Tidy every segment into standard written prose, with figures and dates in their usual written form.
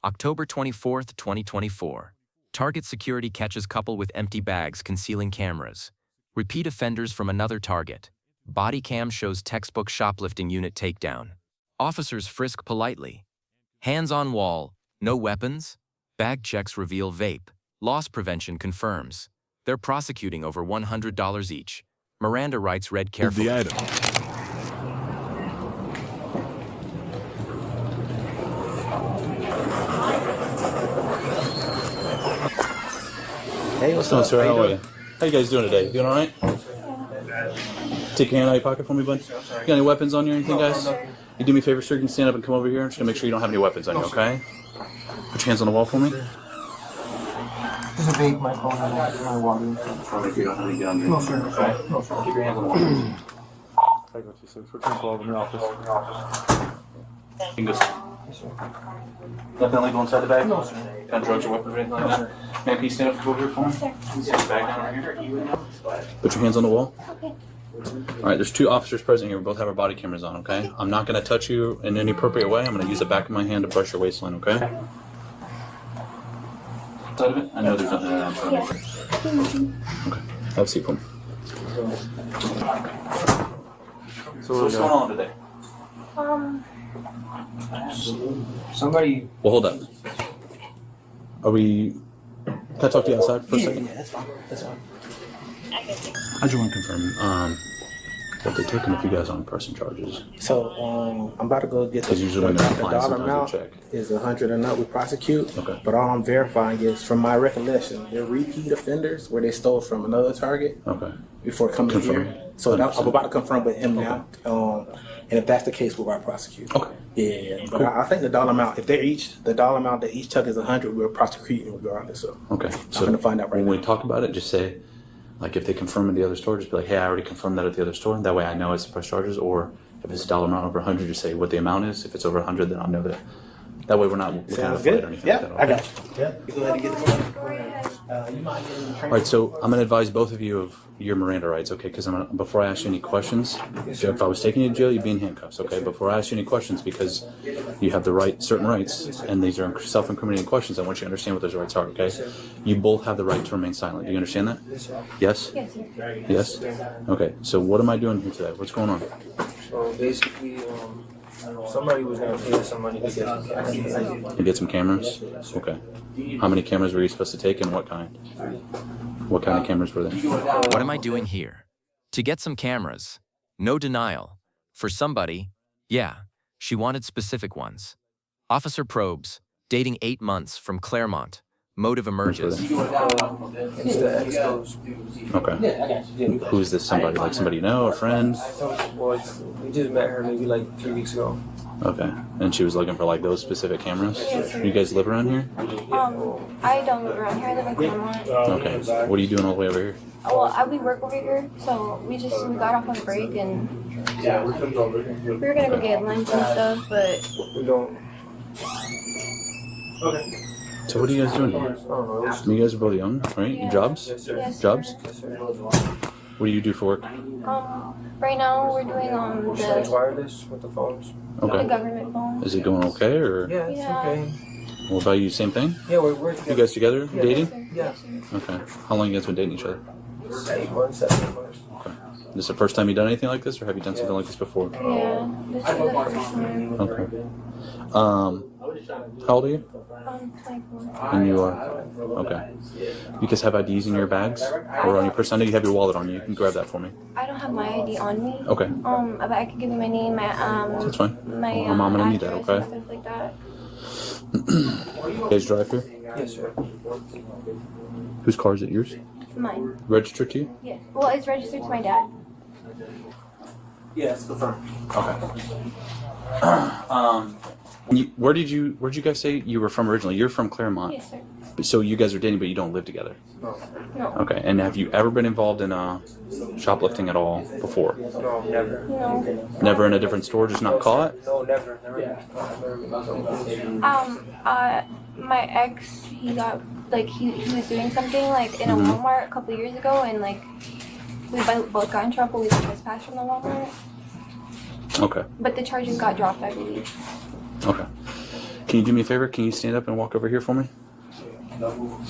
October 24th, 2024. Target security catches couple with empty bags concealing cameras. Repeat offenders from another target. Bodycam shows textbook shoplifting unit takedown. Officers frisk politely. Hands on wall, no weapons? Bag checks reveal vape. Loss prevention confirms. They're prosecuting over $100 each. Miranda rights read carefully. The item. Hey, what's up, sir? How are you? How you guys doing today? Doing all right? Take your hand out of your pocket for me, bud. You got any weapons on you or anything, guys? You do me a favor, sir. You can stand up and come over here. I'm just gonna make sure you don't have any weapons on you, okay? Put your hands on the wall for me. Just a vape, my phone, and my water. Make sure you don't have any on you. No, sir. Okay? No, sir. Keep your hands on the wall. I got you, sir. For 1012 in your office. You can go. Yes, sir. Nothing illegal inside the bag? No, sir. Got drugs or weapons or anything like that? Man, can you stand up and go over here for me? Yes, sir. Bag down over here. Put your hands on the wall. Okay. All right, there's two officers present here. We both have our body cameras on, okay? I'm not going to touch you in any appropriate way. I'm going to use the back of my hand to brush your waistline, okay? Side of it? I know there's nothing around. Okay, have a seat for me. So what's going on today? Somebody. Well, hold up. Are we... Can I talk to you outside for a second? Yeah, that's fine. That's fine. I just want to confirm what they're taking if you guys aren't pressing charges. So I'm about to go get the, Because usually when the they're applying, dollar sometimes they amount check. is 100 and up. We prosecute. Okay. But all I'm verifying is, from my recollection, they're repeat offenders where they stole from another target Okay. before coming Confirm. here. So that, I'm about to confirm with him now. And if that's the case, we'll prosecute. Okay. Yeah. But I think the dollar amount, if they're each, the dollar amount that each took is 100, we're prosecuting regardless. So Okay. I'm going to find out right when now. we talk about it, just say, like, if they confirm at the other store, just be like, hey, I already confirmed that at the other store. That way I know it's press charges. Or if it's a dollar amount over 100, just say what the amount is. If it's over 100, then I'll know that. That way we're not looking at a Sounds fight good. or anything Yeah, like that. I okay? got you. Yeah. You go ahead and get it. You might get in the All right, so I'm going to advise both of you of your Miranda rights, okay? Because before I ask you any questions, if I was taking you to jail, you'd be in handcuffs, okay? Before I ask you any questions, because you have the right, certain rights, and these are self-incriminating questions, I want you to understand what those rights are, okay? You both have the right to remain silent. Do you understand that? Yes? Yes, sir. Yes? Okay, so what am I doing here today? What's going on? So basically, somebody was gonna pay us some money to get some cameras. You get some cameras? Okay. How many cameras were you supposed to take and what kind? What kind of cameras were they? What am I doing here? To get some cameras. No denial. For somebody, yeah, she wanted specific ones. Officer probes, dating 8 months from Claremont. Motive emerges. It's the ex-goes. Okay. Who is this somebody? Like somebody you know, a friend? Well, we just met her maybe like 3 weeks ago. Okay. And she was looking for like those specific cameras? You guys live around here? I don't live around here. I live in Claremont. Okay. What are you doing all the way over here? Well, we work over here, so we got off on break and we were gonna go get lunch and stuff, but We don't. So what are you guys doing here? I don't know. It's, You guys are both young, right? Yeah. Jobs? yes, sir. yes, Jobs? Yes, sir. What do you do for work? right now we're doing It's the wireless with the phones. Okay. government phone. Is it going okay or Yeah, it's Yeah. okay. what about you? Same thing? Yeah, we're You together. guys together? Dating? Yeah. Okay. How long you guys been dating each other? 8 months, 7 months. Okay. This is the first time you done anything like this or have you done something like this before? Yeah, this is the first time. Okay. How old are you? 24. And you are? Okay. You guys have IDs in your bags or on your person? I know you have your wallet on you. You can grab that for me. I don't have my ID on me. Okay. But I can give you my name, That's fine. my Well, Mom, I'm gonna need that, address okay? and stuff like that. You guys drive here? Yes, sir. Whose car is it? Yours? Mine. Registered to you? Yes. Well, it's registered to my dad. Yeah, it's confirmed. Okay. Where did you guys say you were from originally? You're from Claremont. Yes, sir. So you guys are dating, but you don't live together. No. Okay. And have you ever been involved in shoplifting at all before? No, never. No. Never in a different store, just not caught? No, never. Never. My ex, he got he was doing something in a Walmart a couple years ago, and we both got in trouble. We trespassed from the Walmart, Okay. but the charges got dropped, I believe. Okay. Can you do me a favor? Can you stand up and walk over here for me?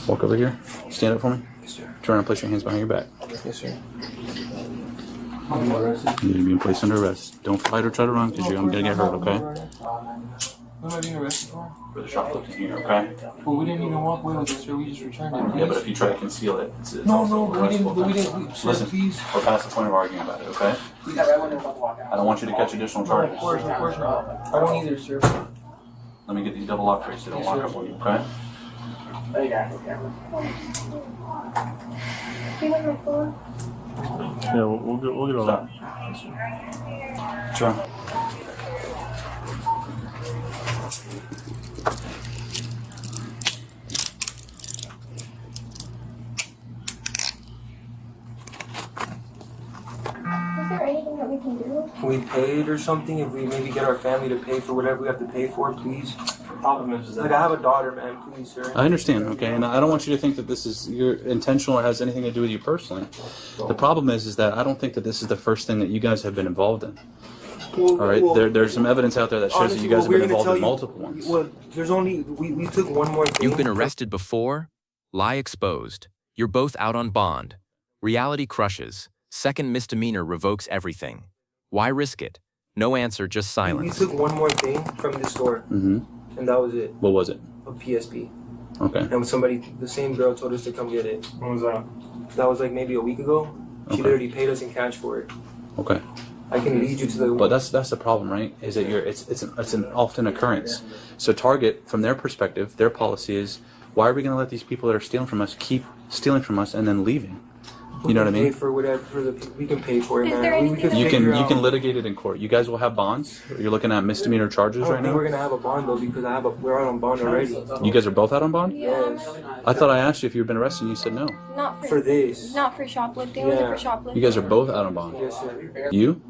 Walk over here. Stand up for me. Yes, sir. Turn around and place your hands behind your back. Yes, sir. You're being placed under arrest. Don't fight or try to run because you're going to get hurt, okay? What am I being arrested for? For the shoplifting here, okay? Well, we didn't even walk away with it, sir. We just returned it. Yeah, but if you try to conceal it, it's No, also we didn't. arrestable offense. Sir, Listen, please. we're past the point of arguing about it, okay? I don't want you to catch additional charges. Of course not. I won't either, sir. Let me get these double lock trays so they don't lock up on you, okay? Do you have my phone? Yeah, we'll get all that. Sure. Is there anything that we can do? Can we pay it or something? If we maybe get our family to pay for whatever we have to pay for, please. Like, I have a daughter, man. Please, sir. I understand, okay, and I don't want you to think that this is your intentional or has anything to do with you personally. The problem is that I don't think that this is the first thing that you guys have been involved in. All right, there's some evidence out there that shows that you guys have been involved in multiple ones. Well, there's only we took one more thing. You've been arrested before? Lie exposed. You're both out on bond. Reality crushes. Second misdemeanor revokes everything. Why risk it? No answer, just We silence. took one more thing from the store, and that was it. What was it? A PSP. Okay. And the same girl told us to come get it. When was that? That was like maybe a week ago. She Okay. literally paid us in cash for it. Okay. I can lead you to the. But that's the problem, right? Is that it's an often occurrence. So Target, from their perspective, their policy is, why are we going to let these people that are stealing from us keep stealing from us and then leaving? You know what I Pay mean? for whatever we can pay for it, Is man. there We anything can that- You figure can out- litigate it in court. You guys will have bonds. You're looking at misdemeanor charges I don't right think we're now. gonna have a bond though because we're out on bond already. You guys are both out on bond? Yes. I thought I asked you if you've been arrested and you said no. Not For this. Not for shoplifting. Was it Yeah. for shoplifting? You guys are both out on bond. Yes, sir. You?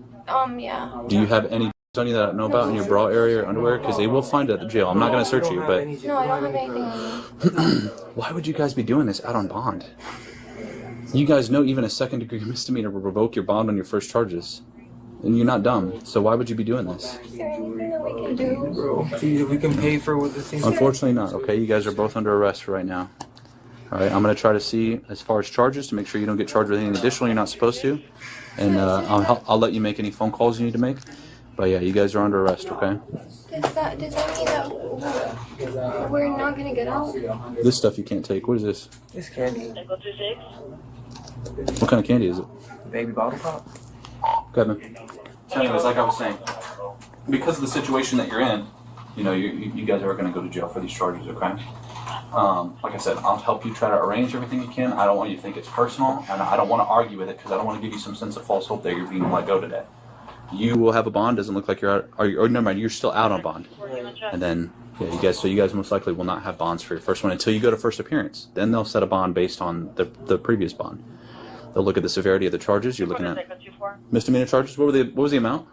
Yeah. Do you have any on you that I don't know about in your bra area or underwear? Because they will find it at the jail. I'm not going to search you, but No, I don't have anything on me. why would you guys be doing this out on bond? You guys know even a second degree misdemeanor will revoke your bond on your first charges. And you're not dumb, so why would you be doing this? Is there anything that we can do? Bro, please, if we can pay for what the things. Unfortunately not, okay? You guys are both under arrest right now. Alright, I'm going to try to see as far as charges to make sure you don't get charged with anything additional you're not supposed to. And I'll let you make any phone calls you need to make. But yeah, you guys are under arrest, okay? Does that mean that we're not gonna get out? This stuff you can't take. What is this? It's candy. What kind of candy is it? Baby bottle pop. Go ahead, man. So anyways, like I was saying, because of the situation that you're in, you know, you guys are going to go to jail for these charges, okay? Like I said, I'll help you try to arrange everything you can. I don't want you to think it's personal, and I don't want to argue with it because I don't want to give you some sense of false hope that you're being let go today. You will have a bond. Doesn't look like you're out, or never mind, you're still out on bond. And then, yeah, you guys most likely will not have bonds for your first one until you go to first appearance. Then they'll set a bond based on the previous bond. They'll look at the severity of the charges. You're looking at misdemeanor charges. What was the amount?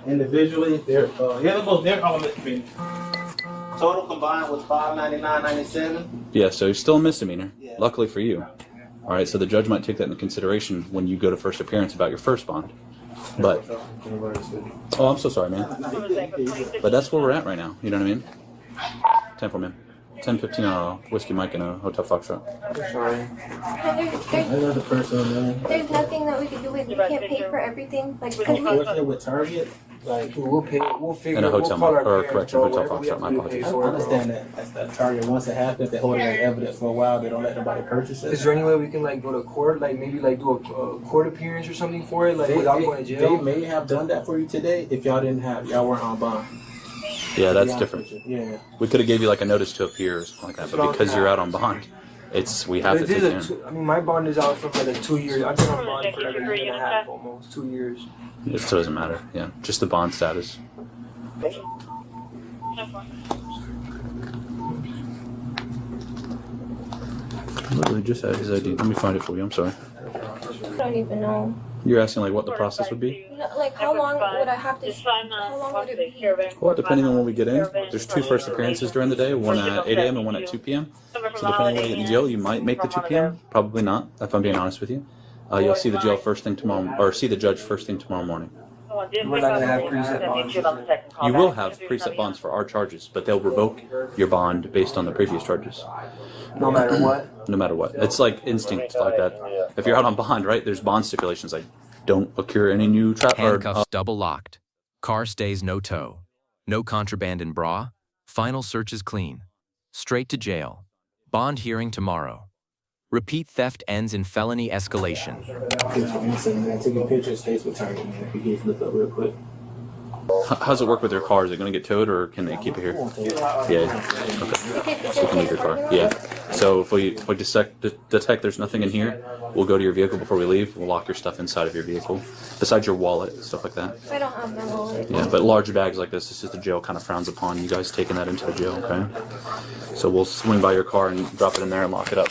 Individually, they're all misdemeanor. Total combined was $599.97. Yeah, so still a misdemeanor. Yeah. Luckily for you. All right, so the judge might take that into consideration when you go to first appearance about your first bond. But oh, I'm so sorry, man. But that's where we're at right now. You know what I mean? 10-4, man. 10-15 on a Whiskey Mike and a Hotel Foxtrot. Sorry. Another person, man. There's nothing that we can do with. We can't pay for everything. Like, because we. Unfortunately, with Target, like, We'll pay. We'll figure. And a we'll hotel call our or parents, correction, bro, hotel whatever we have Foxtrot, to my do to pay apologies. I for it, bro. understand that. That's the Target. Once it happens, they hold it as evidence for a while. They don't let nobody purchase it. Is there any way we can like go to court, like maybe like do a court appearance or something for it, like without going to They jail? may have done that for you today if y'all weren't on bond. Yeah, To that's be honest different. with you. Yeah. We could have gave you like a notice to appear or something like that, but because you're out on bond, we have to It take is it in. I mean, my bond is out for like 2 years. I've been on bond for like a year and a half, almost 2 years. It still doesn't matter. Yeah, just the bond status. Literally just had his ID. Let me find it for you. I'm sorry. I don't even know. You're asking like what the process would be? No, like, how long would I have to? How long would it be? Well, depending on when we get in, there's 2 first appearances during the day, one at 8 a.m. and one at 2 p.m. So depending on when you get in jail, you might make the 2 p.m. Probably not, if I'm being honest with you. You'll see the jail first thing tomorrow, or see the judge first thing tomorrow morning. We're not gonna have preset bonds. You will have preset bonds for our charges, but they'll revoke your bond based on the previous charges. No matter what. No matter what. It's like instinct like that. If you're out on bond, right, there's bond stipulations like don't occur any new Handcuffs double locked. Car stays no tow. No contraband in bra. Final search is clean. Straight to jail. Bond hearing tomorrow. Repeat theft ends in felony escalation. Take a picture of space with target, man. If you can flip up real quick. How's it work with your car? Is it going to get towed or can they keep it here? Yeah. Okay. So you can leave your car. Yeah. So if we detect there's nothing in here, we'll go to your vehicle before we leave. We'll lock your stuff inside of your vehicle, besides your wallet and stuff like that. I don't have my wallet. Yeah, but large bags like this is the jail kind of frowns upon you guys taking that into the jail, okay? So we'll swing by your car and drop it in there and lock it up.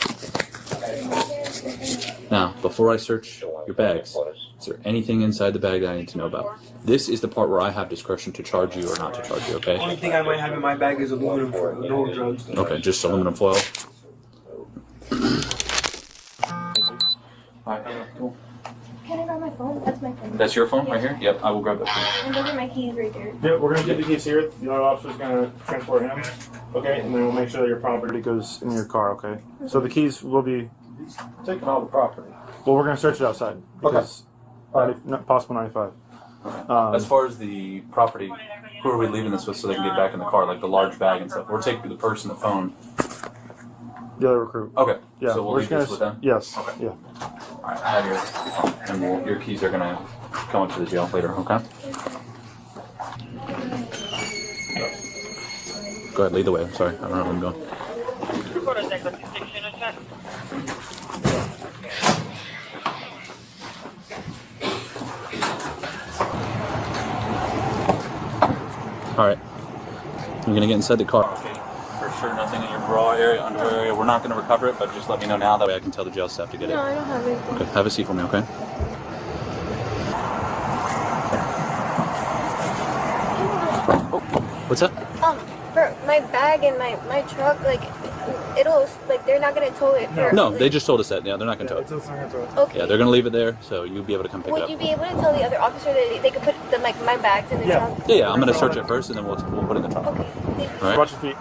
Now, before I search your bags, is there anything inside the bag that I need to know about? This is the part where I have discretion to charge you or not to charge you, okay? The only thing I might have in my bag is aluminum foil, no drugs. Okay, just aluminum foil. Alright, cool. Can I grab my phone? That's my phone. That's your phone right here? Yep, I will grab that for you. And those are my keys right there. Yeah, we're gonna get the keys here. The other officer's gonna transport him. Okay, and then we'll make sure that your property goes in your car. Okay. So the keys will be Taking all the property. well. We're gonna search it outside because possible 95. As far as the property, who are we leaving this with so they can get back in the car, like the large bag and stuff? We're taking the purse and the phone. The other recruit. Okay, Yeah. so we'll we're leave just this with them? Yes. Okay. Yeah. Alright, I have your phone, and your keys are gonna go into the jail later, okay? Go ahead, lead the way. I'm sorry, I don't know where I'm going. Alright, I'm gonna get inside the car. Okay, for sure nothing in your bra area, underwear area. We're not gonna recover it, but just let me know now. That way I can tell the jail staff to get it. No, I don't have it. Okay, have a seat for me, okay? Oh, what's up? For my bag and my truck, like, they're not gonna tow it. For, No, they just told us that. Yeah, they're not gonna tow it. Okay. Yeah, they're gonna leave it there, so you'll be able to come pick it Would up. you be able to tell the other officer that they could put my bags in the trunk? Yeah, I'm gonna search it first, and then we'll put it in the trunk. Okay. Thank you. All right. Watch your feet.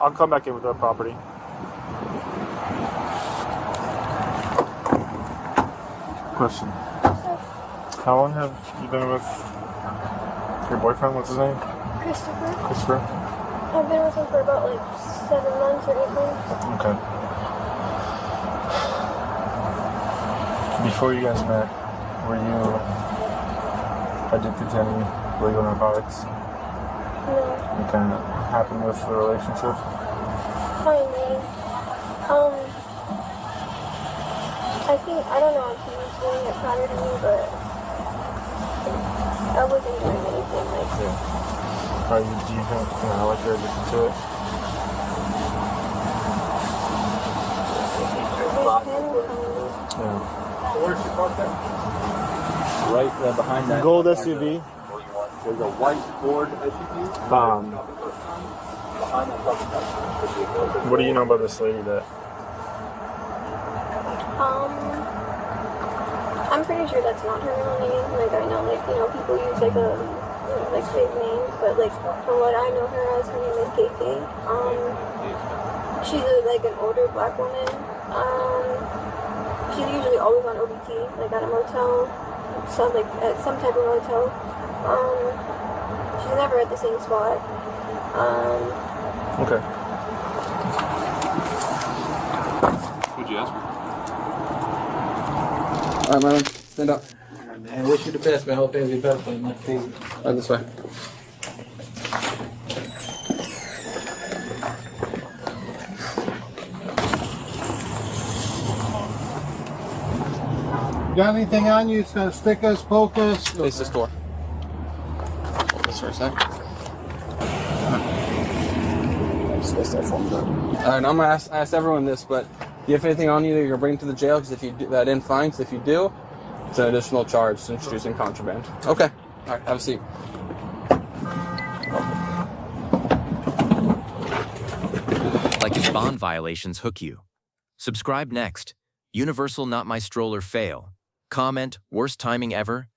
I'll come back in with our property. Question. How long have you been with your boyfriend? What's his name? Christopher. Christopher? I've been with him for about like 7 months or 8 months. Okay. Before you guys met, were you addicted to any legal narcotics? No. What kind of happened with the relationship? Finally. I don't know if he was doing it prior to me, but I wasn't doing anything like Do you think, like you're addicted to it? Yeah. Where's she parked at? Right behind that. Gold SUV. There's a white Ford SUV. Behind the truck. What do you know about this lady that? I'm pretty sure that's not her real name. Like, I know, people use fake names, but from what I know her as, her name is KK. She's an older black woman. She's usually always on OBT, at a motel, at some type of motel. She's never at the same spot. Okay. Who'd you ask for? All right, man. Stand up. Man, wish you the best, man. Hope things get better for you, man. Please. Right this way. Got anything on you? It's gonna stick us, poke us? Face this door. Hold this for a sec. Alright, I'm gonna ask everyone this, but do you have anything on you that you're gonna bring to the jail? Because if you do, that in fine. Because if you do, it's an additional charge to introducing contraband. Okay. Alright, have a seat. Like it's Bond violations hook you. Subscribe next. Universal Not My Stroller fail. Comment, worst timing ever?